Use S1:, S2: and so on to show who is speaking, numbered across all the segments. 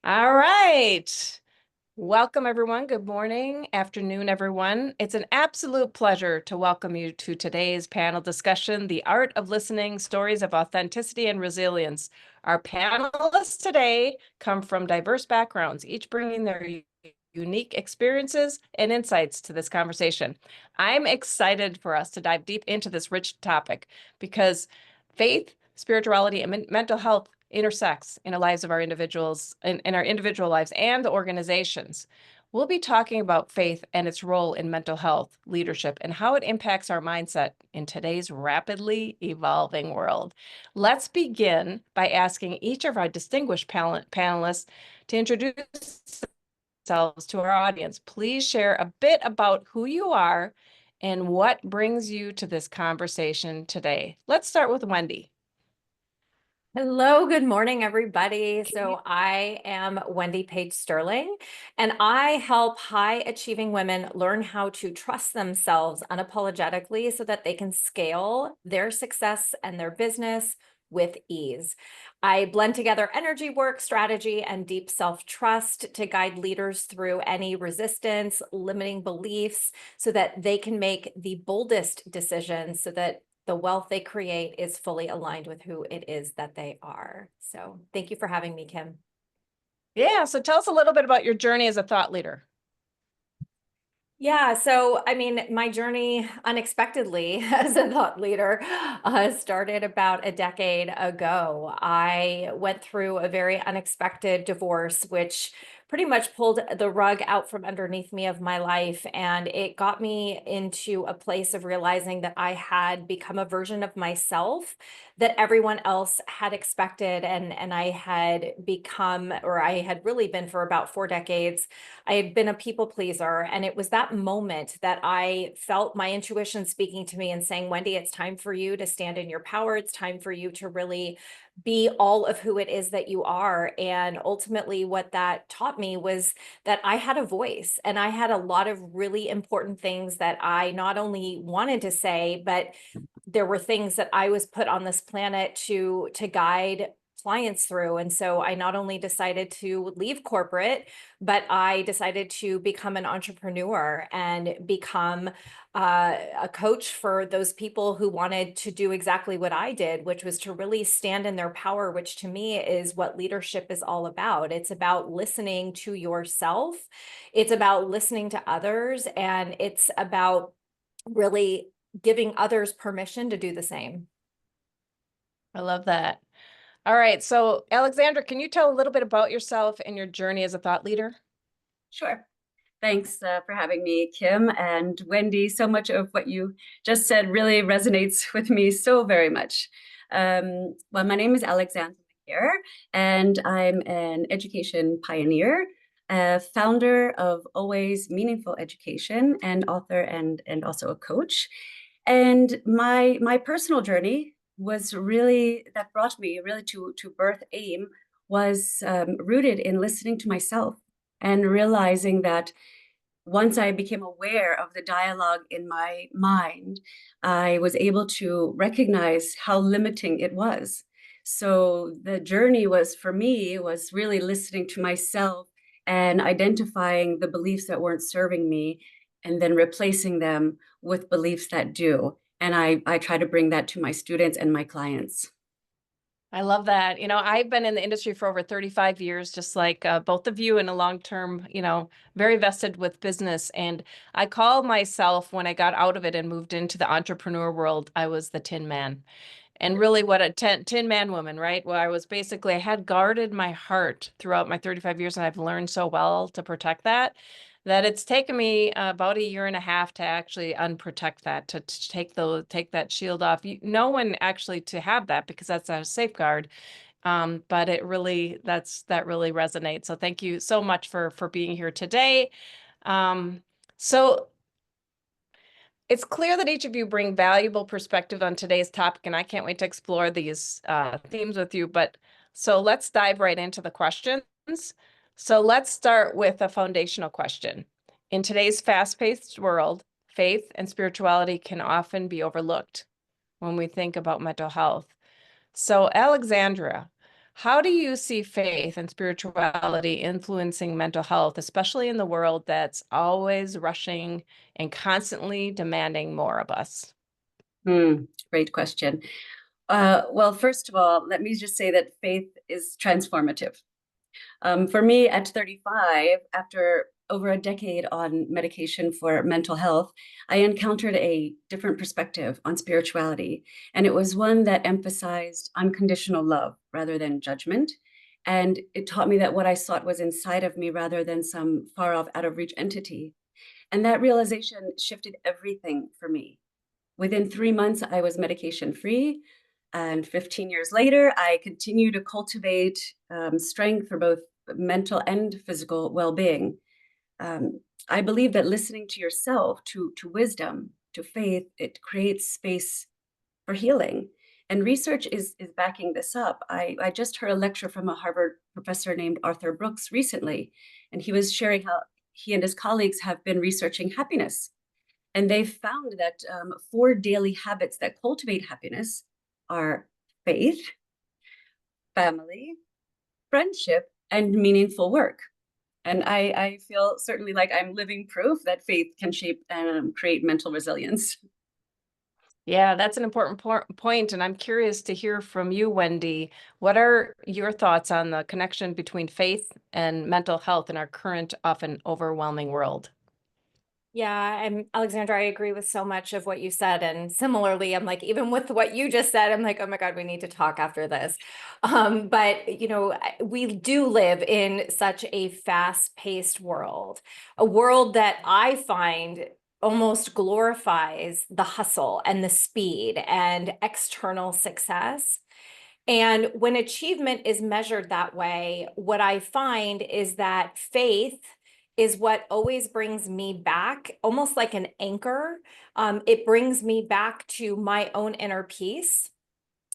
S1: All right. Welcome, everyone. Good morning, afternoon, everyone. It's an absolute pleasure to welcome you to today's panel discussion, The Art of Listening, Stories of Authenticity and Resilience. Our panelists today come from diverse backgrounds, each bringing their unique experiences and insights to this conversation. I'm excited for us to dive deep into this rich topic because faith, spirituality, and mental health intersects in the lives of our individuals, in our individual lives and the organizations. We'll be talking about faith and its role in mental health, leadership, and how it impacts our mindset in today's rapidly evolving world. Let's begin by asking each of our distinguished panelists to introduce themselves to our audience. Please share a bit about who you are and what brings you to this conversation today. Let's start with Wendy.
S2: Hello, good morning, everybody. So I am Wendy Page Sterling, and I help high achieving women learn how to trust themselves unapologetically so that they can scale their success and their business with ease. I blend together energy work, strategy, and deep self-trust to guide leaders through any resistance, limiting beliefs, so that they can make the boldest decisions so that the wealth they create is fully aligned with who it is that they are. So thank you for having me, Kim.
S1: Yeah, so tell us a little bit about your journey as a thought leader.
S2: Yeah, so I mean, my journey unexpectedly as a thought leader started about a decade ago. I went through a very unexpected divorce, which pretty much pulled the rug out from underneath me of my life. And it got me into a place of realizing that I had become a version of myself that everyone else had expected. And I had become, or I had really been for about 4 decades, I had been a people pleaser. And it was that moment that I felt my intuition speaking to me and saying, Wendy, it's time for you to stand in your power. It's time for you to really be all of who it is that you are. And ultimately, what that taught me was that I had a voice and I had a lot of really important things that I not only wanted to say, but there were things that I was put on this planet to guide clients through. And so I not only decided to leave corporate, but I decided to become an entrepreneur and become a coach for those people who wanted to do exactly what I did, which was to really stand in their power, which to me is what leadership is all about. It's about listening to yourself. It's about listening to others, and it's about really giving others permission to do the same.
S1: I love that. All right, so Alexandra, can you tell a little bit about yourself and your journey as a thought leader?
S3: Sure. Thanks for having me, Kim and Wendy. So much of what you just said really resonates with me so very much. Well, my name is Alexandra here, and I'm an education pioneer, founder of Always Meaningful Education, and author and also a coach. And my personal journey was really that brought me really to birth aim was rooted in listening to myself and realizing that once I became aware of the dialogue in my mind, I was able to recognize how limiting it was. So the journey was for me was really listening to myself and identifying the beliefs that weren't serving me and then replacing them with beliefs that do. And I try to bring that to my students and my clients.
S1: I love that. I've been in the industry for over 35 years, just like both of you in a long-term, very vested with business. And I call myself, when I got out of it and moved into the entrepreneur world, I was the Tin Man. And really what a tin man woman, right? Where I had guarded my heart throughout my 35 years, and I've learned so well to protect that, that it's taken me about a year and a half to actually unprotect that, to take that shield off. No one actually to have that, because that's a safeguard. But that really resonates. So thank you so much for being here today. So it's clear that each of you bring valuable perspective on today's topic, and I can't wait to explore these themes with you. So let's dive right into the questions. So let's start with a foundational question. In today's fast-paced world, faith and spirituality can often be overlooked when we think about mental health. So Alexandra, How do you see faith and spirituality influencing mental health, especially in the world that's always rushing and constantly demanding more of us?
S3: Great question. Well, first of all, let me just say that faith is transformative. For me, at 35, after over a decade on medication for mental health, I encountered a different perspective on spirituality. And it was one that emphasized unconditional love rather than judgment. And it taught me that what I sought was inside of me rather than some far off, out of reach entity. And that realization shifted everything for me. Within 3 months, I was medication free. And 15 years later, I continue to cultivate strength for both mental and physical well being. I believe that listening to yourself, to wisdom, to faith, it creates space for healing. And research is backing this up. I just heard a lecture from a Harvard professor named Arthur Brooks recently, and he was sharing how he and his colleagues have been researching happiness. And they found that 4 daily habits that cultivate happiness are faith, family, friendship, and meaningful work. And I feel certainly like I'm living proof that faith can shape and create mental resilience.
S1: Yeah, that's an important point, and I'm curious to hear from you, Wendy. What are your thoughts on the connection between faith and mental health in our current, often overwhelming world?
S2: Yeah, and Alexandra, I agree with so much of what you said. And similarly, I'm like, even with what you just said, I'm like, oh my God, we need to talk after this. But we do live in such a fast-paced world, a world that I find almost glorifies the hustle and the speed and external success. And when achievement is measured that way, what I find is that faith is what always brings me back, almost like an anchor. It brings me back to my own inner peace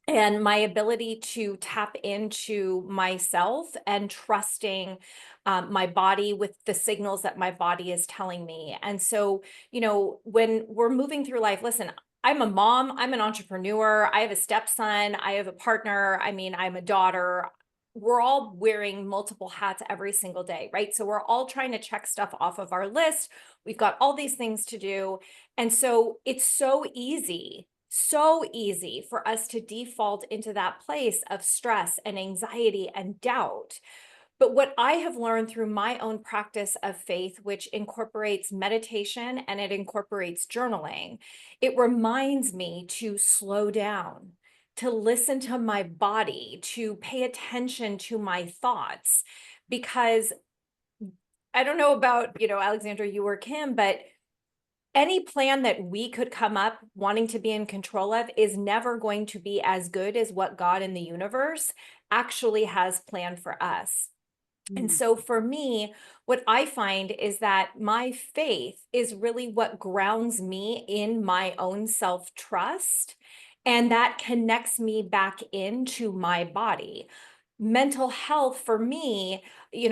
S2: and my ability to tap into myself and trusting my body with the signals that my body is telling me. And so, when we're moving through life, listen, I'm a mom, I'm an entrepreneur, I have a stepson, I have a partner, I mean, I'm a daughter. We're all wearing multiple hats every single day, right? So we're all trying to check stuff off of our list. We've got all these things to do. And so it's so easy for us to default into that place of stress and anxiety and doubt. But what I have learned through my own practice of faith, which incorporates meditation and it incorporates journaling, it reminds me to slow down, to listen to my body, to pay attention to my thoughts. Because I don't know about, Alexandra, you or Kim, but any plan that we could come up wanting to be in control of is never going to be as good as what God in the universe actually has planned for us. And so for me, what I find is that my faith is really what grounds me in my own self-trust, and that connects me back into my body. Mental health for me,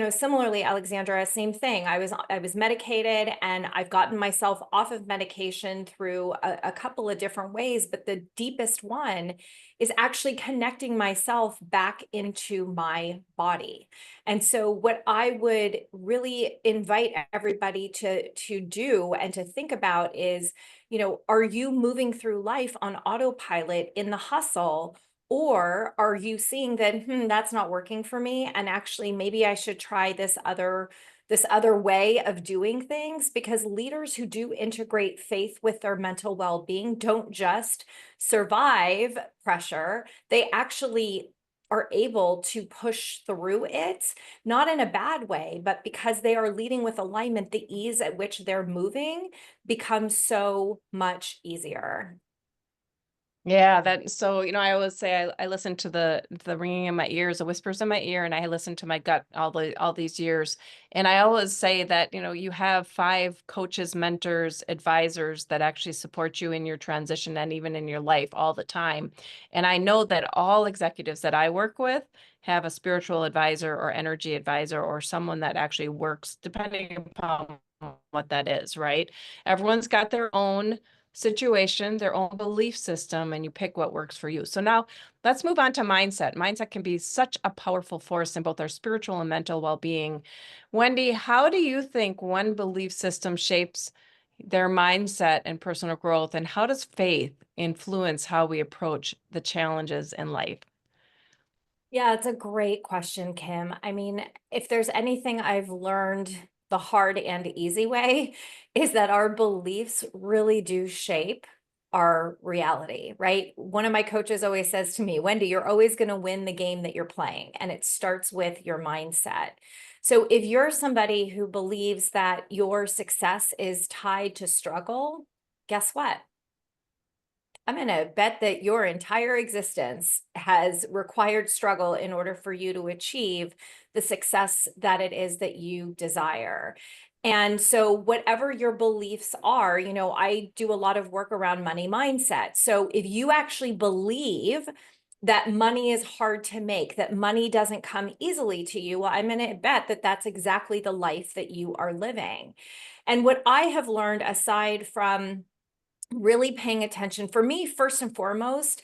S2: similarly, Alexandra, same thing. I was medicated and I've gotten myself off of medication through a couple of different ways, but the deepest one is actually connecting myself back into my body. And so what I would really invite everybody to do and to think about is, are you moving through life on autopilot in the hustle? Or are you seeing that, that's not working for me, and actually maybe I should try this other way of doing things? Because leaders who do integrate faith with their mental well-being don't just survive pressure, they actually are able to push through it, not in a bad way, but because they are leading with alignment, the ease at which they're moving becomes so much easier.
S1: Yeah, I always say I listen to the ringing in my ears, the whispers in my ear, and I listen to my gut all these years. And I always say that, you have 5 coaches, mentors, advisors that actually support you in your transition and even in your life all the time. And I know that all executives that I work with have a spiritual advisor or energy advisor or someone that actually works, depending upon what that is, right? Everyone's got their own situation, their own belief system, and you pick what works for you. So now let's move on to mindset. Mindset can be such a powerful force in both our spiritual and mental well-being. Wendy, how do you think one belief system shapes their mindset and personal growth, and how does faith influence how we approach the challenges in life?
S2: Yeah, it's a great question, Kim. I mean, if there's anything I've learned the hard and easy way, is that our beliefs really do shape our reality, right? One of my coaches always says to me, Wendy, you're always going to win the game that you're playing, and it starts with your mindset. So if you're somebody who believes that your success is tied to struggle, guess what? I'm going to bet that your entire existence has required struggle in order for you to achieve the success that it is that you desire. And so, whatever your beliefs are, I do a lot of work around money mindset. So, if you actually believe that money is hard to make, that money doesn't come easily to you, well, I'm going to bet that that's exactly the life that you are living. And what I have learned, aside from really paying attention, for me, first and foremost,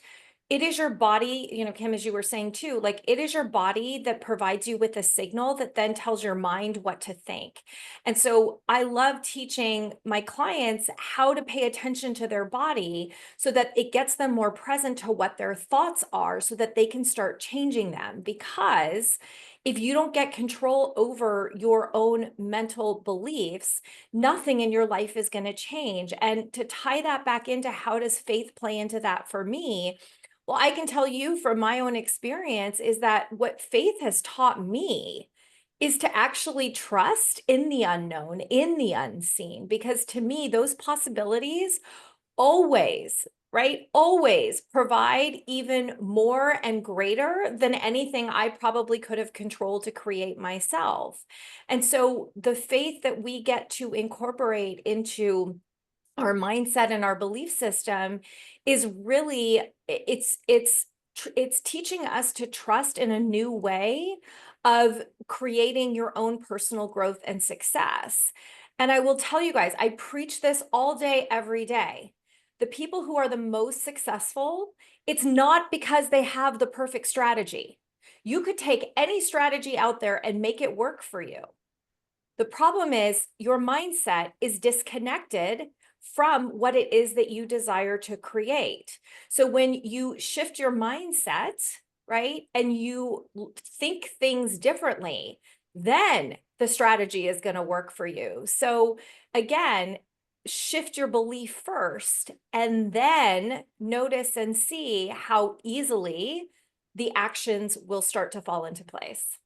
S2: it is your body, Kim, as you were saying too, like it is your body that provides you with a signal that then tells your mind what to think. And so I love teaching my clients how to pay attention to their body so that it gets them more present to what their thoughts are so that they can start changing them. Because if you don't get control over your own mental beliefs, nothing in your life is going to change. And to tie that back into how does faith play into that for me? Well, I can tell you from my own experience is that what faith has taught me is to actually trust in the unknown, in the unseen, because to me, those possibilities always, right? Always provide even more and greater than anything I probably could have controlled to create myself. And so the faith that we get to incorporate into our mindset and our belief system is really it's teaching us to trust in a new way of creating your own personal growth and success. And I will tell you guys, I preach this all day every day. The people who are the most successful, it's not because they have the perfect strategy. You could take any strategy out there and make it work for you. The problem is your mindset is disconnected from what it is that you desire to create. So when you shift your mindset, right, and you think things differently, then the strategy is going to work for you. So again, shift your belief first and then notice and see how easily the actions will start to fall into place.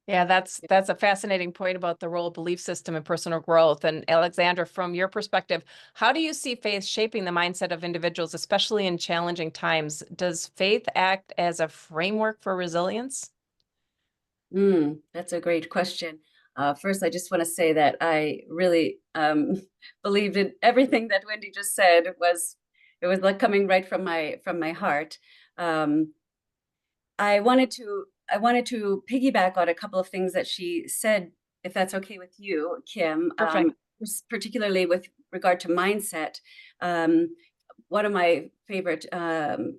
S1: Yeah, that's a fascinating point about the role of belief system and personal growth. And Alexandra, from your perspective, how do you see faith shaping the mindset of individuals, especially in challenging times? Does faith act as a framework for resilience?
S3: That's a great question. First, I just want to say that I really believed in everything that Wendy just said. It was like coming right from my heart. Um, I wanted to piggyback on a couple of things that she said, if that's okay with you, Kim.
S1: Perfect.
S3: Particularly with regard to mindset. Um, One of my favorite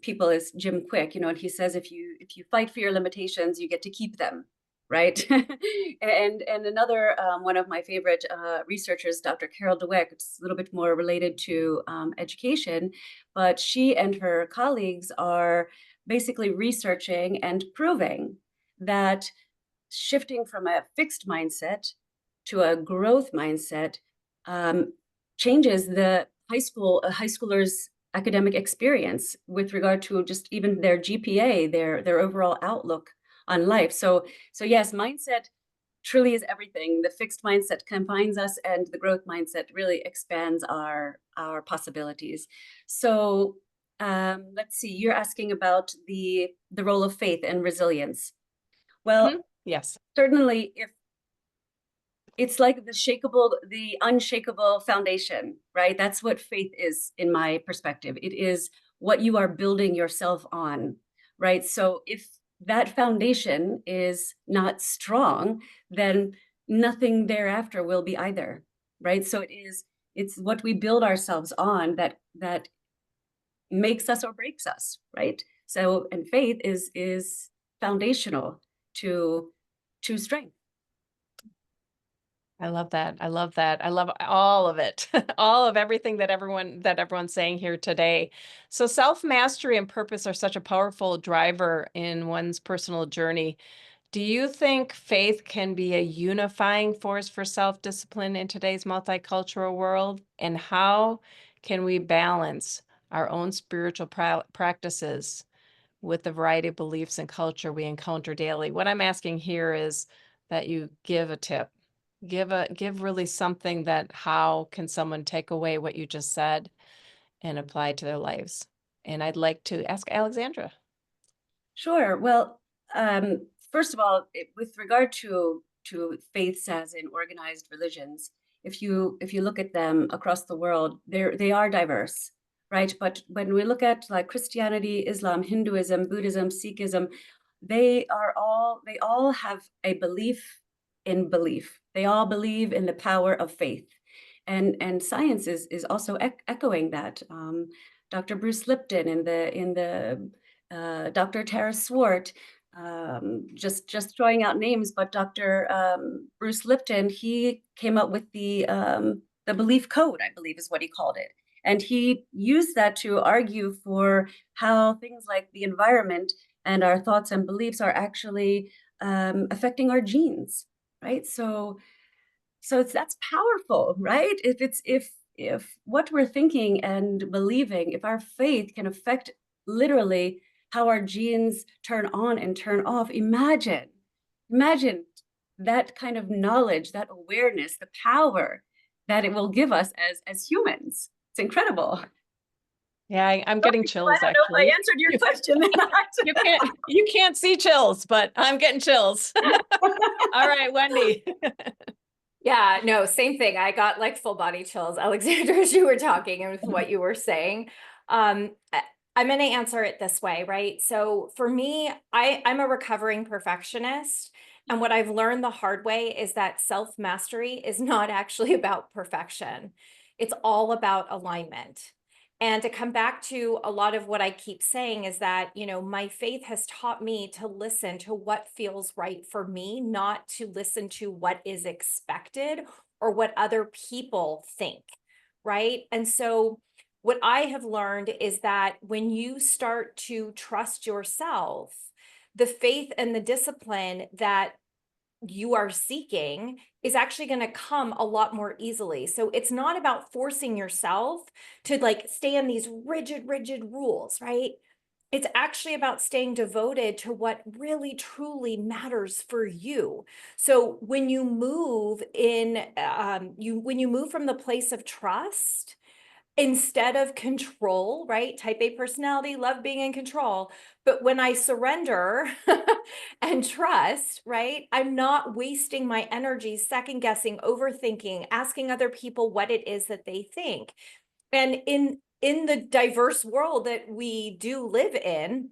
S3: people is Jim Quick. And he says if you fight for your limitations, you get to keep them, right? and another one of my favorite researchers, Dr. Carol Dweck, it's a little bit more related to education, but she and her colleagues are basically researching and proving that shifting from a fixed mindset to a growth mindset um, changes the high schoolers' academic experience with regard to just even their GPA, their overall outlook on life. So yes, mindset truly is everything. The fixed mindset confines us, and the growth mindset really expands our possibilities. So let's see. You're asking about the role of faith and resilience. Well,
S1: Yes.
S3: certainly, if it's like the unshakable foundation, right? That's what faith is in my perspective. It is what you are building yourself on, right? So if that foundation is not strong, then nothing thereafter will be either, right? So it is It's what we build ourselves on that makes us or breaks us, right? So, and faith is foundational to strength.
S1: I love that. I love that. I love all of it. All of everything that everyone's saying here today. So self-mastery and purpose are such a powerful driver in one's personal journey. Do you think faith can be a unifying force for self-discipline in today's multicultural world? And how can we balance our own spiritual practices with the variety of beliefs and culture we encounter daily? What I'm asking here is that you give a tip. Give really something that how can someone take away what you just said and apply to their lives? And I'd like to ask Alexandra.
S3: Sure. Well, first of all, with regard to faiths as in organized religions, if you look at them across the world, they are diverse, right? But when we look at like Christianity, Islam, Hinduism, Buddhism, Sikhism, they all have a belief in belief. They all believe in the power of faith, and science is also echoing that. Dr. Bruce Lipton in the Dr. Tara Swart, just throwing out names, but Dr. Bruce Lipton, he came up with the belief code, I believe is what he called it. And he used that to argue for how things like the environment and our thoughts and beliefs are actually affecting our genes, right? So that's powerful, right? If what we're thinking and believing, if our faith can affect literally how our genes turn on and turn off, imagine that kind of knowledge, that awareness, the power that it will give us as humans. It's incredible.
S1: Yeah, I'm getting chills
S3: I don't know if
S1: actually.
S3: I answered your question or not.
S1: You can't see chills, but I'm getting chills. All right, Wendy.
S2: Yeah, no, same thing. I got like full body chills, Alexandra, as you were talking and with what you were saying. I'm going to answer it this way, right? So for me, I'm a recovering perfectionist. And what I've learned the hard way is that self-mastery is not actually about perfection. It's all about alignment. And to come back to a lot of what I keep saying is that, you know, my faith has taught me to listen to what feels right for me, not to listen to what is expected or what other people think, right? And so what I have learned is that when you start to trust yourself, the faith and the discipline that you are seeking is actually going to come a lot more easily. So it's not about forcing yourself to like stay in these rigid rules, right? It's actually about staying devoted to what really truly matters for you. So when you move when you move from the place of trust instead of control, right? Type A personality, love being in control. But when I surrender and trust, right, I'm not wasting my energy second guessing, overthinking, asking other people what it is that they think. And in the diverse world that we do live in,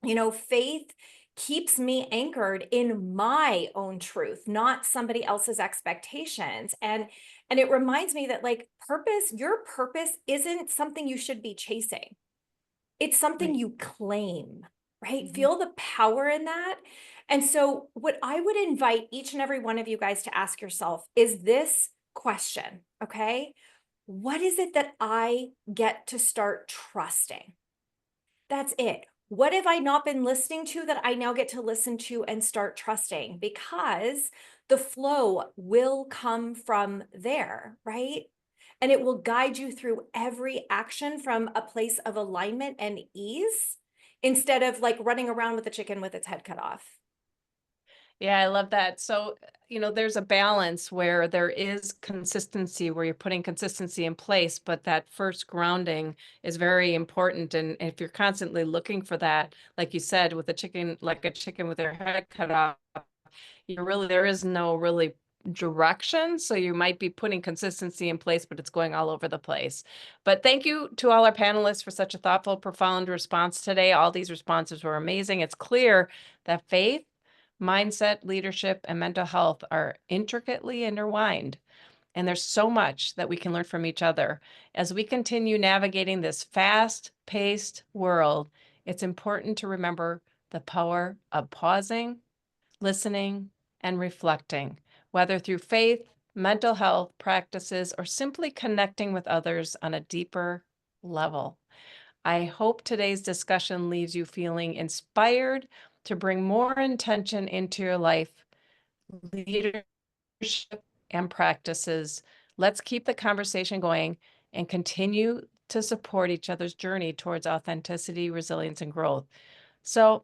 S2: you know, faith keeps me anchored in my own truth, not somebody else's expectations. And it reminds me that like your purpose isn't something you should be chasing. It's something
S3: Right.
S2: you claim, right?
S3: Mhm.
S2: Feel the power in that. And so what I would invite each and every one of you guys to ask yourself is this question, okay? What is it that I get to start trusting? That's it. What have I not been listening to that I now get to listen to and start trusting? Because the flow will come from there, right? And it will guide you through every action from a place of alignment and ease instead of like running around with a chicken with its head cut off.
S1: Yeah, I love that. So, there's a balance where there is consistency, where you're putting consistency in place, but that first grounding is very important. And if you're constantly looking for that, like you said, with a chicken, like a chicken with their head cut off, there is no really direction. So you might be putting consistency in place, but it's going all over the place. But thank you to all our panelists for such a thoughtful, profound response today. All these responses were amazing. It's clear that faith, mindset, leadership, and mental health are intricately intertwined. And there's so much that we can learn from each other. As we continue navigating this fast-paced world, it's important to remember the power of pausing, listening, and reflecting, whether through faith, mental health practices, or simply connecting with others on a deeper level. I hope today's discussion leaves you feeling inspired to bring more intention into your life, leadership, and practices. Let's keep the conversation going and continue to support each other's journey towards authenticity, resilience, and growth. So,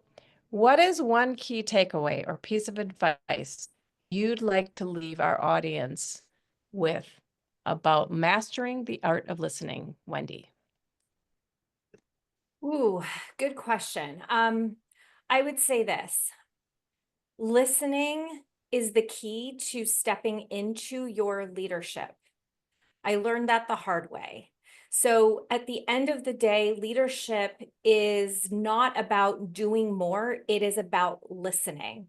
S1: what is one key takeaway or piece of advice you'd like to leave our audience with about mastering the art of listening, Wendy?
S2: Ooh, good question. I would say this. Listening is the key to stepping into your leadership. I learned that the hard way. So at the end of the day, leadership is not about doing more, it is about listening.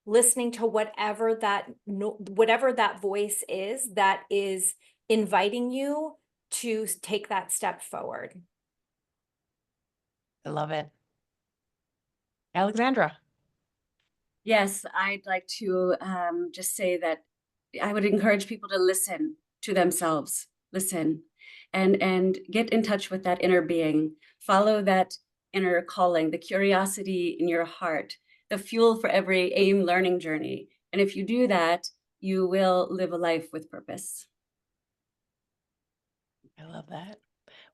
S2: Listening to whatever that voice is that is inviting you to take that step forward.
S1: I love it. Alexandra.
S3: Yes, I'd like to just say that I would encourage people to listen to themselves, listen, and get in touch with that inner being. Follow that inner calling, the curiosity in your heart, the fuel for every AIM learning journey. And if you do that, you will live a life with purpose.
S1: I love that.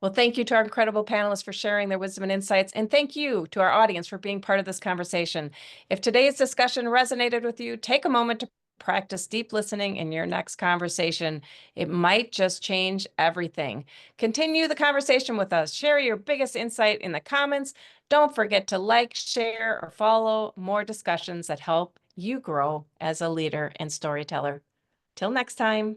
S1: Well, thank you to our incredible panelists for sharing their wisdom and insights. And thank you to our audience for being part of this conversation. If today's discussion resonated with you, take a moment to practice deep listening in your next conversation. It might just change everything. Continue the conversation with us. Share your biggest insight in the comments. Don't forget to like, share, or follow more discussions that help you grow as a leader and storyteller. Till next time.